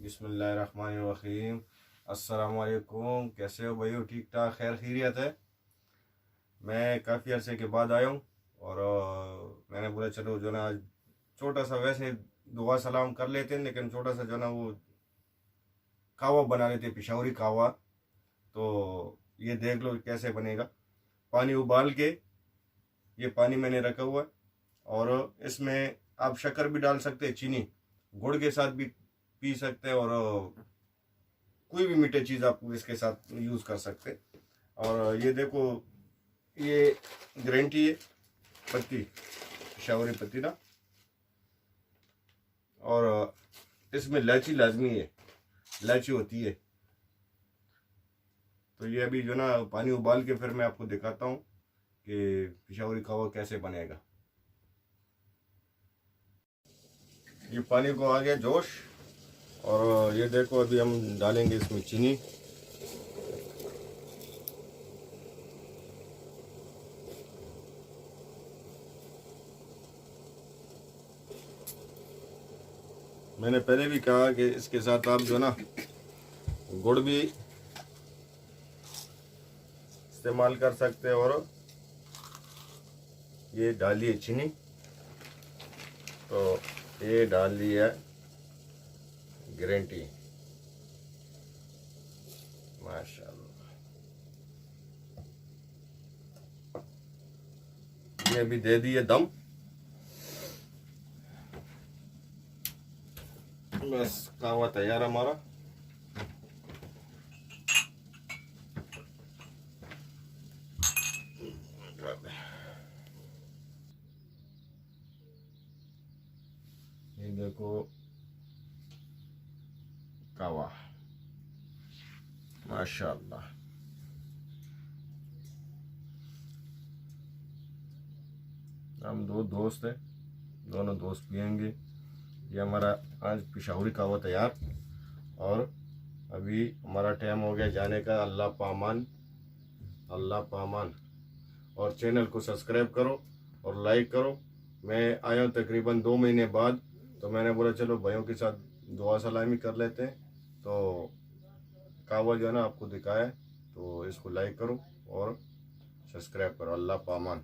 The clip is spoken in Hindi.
बिस्मिल्लाहिर्रहमानिर्रहीम। अस्सलाम वालेकुम। कैसे हो भाई? ठीक ठाक, खैर खैरियत है। मैं काफ़ी अरसे के बाद आया हूँ और मैंने बोला चलो जो ना आज छोटा सा, वैसे दुआ सलाम कर लेते हैं लेकिन छोटा सा जो ना वो कहवा बना लेते, पेशावरी कहवा। तो ये देख लो कैसे बनेगा। पानी उबाल के, ये पानी मैंने रखा हुआ है और इसमें आप शक्कर भी डाल सकते हैं, चीनी गुड़ के साथ भी पी सकते हैं, और कोई भी मीठे चीज़ आप इसके साथ यूज़ कर सकते हैं। और ये देखो, ये ग्रीन टी है, पत्ती, पेशावरी पत्ती ना, और इसमें इलायची लाजमी है, इलायची होती है। तो ये अभी जो ना पानी उबाल के फिर मैं आपको दिखाता हूँ कि पेशावरी कहवा कैसे बनेगा। ये पानी को आ गया जोश, और ये देखो अभी हम डालेंगे इसमें चीनी। मैंने पहले भी कहा कि इसके साथ आप जो ना गुड़ भी इस्तेमाल कर सकते हैं, और ये डालिए चीनी। तो ये डाल दिया ग्रीन टी, माशाल्लाह। ये अभी दे दिए दम, बस कहवा तैयार हमारा। ये देखो कहवा, माशाल्लाह। हम दो दोस्त हैं, दोनों दोस्त पियेंगे। ये हमारा आज पेशावरी कहवा तैयार, और अभी हमारा टाइम हो गया जाने का। अल्लाह पामान, अल्लाह पामान। और चैनल को सब्सक्राइब करो और लाइक करो। मैं आया हूँ तकरीबन 2 महीने बाद, तो मैंने बोला चलो भाइयों के साथ दुआ सलामी कर लेते हैं। तो कहवा जो है ना आपको दिखाया है, तो इसको लाइक करो और सब्सक्राइब करो। अल्लाह पामान।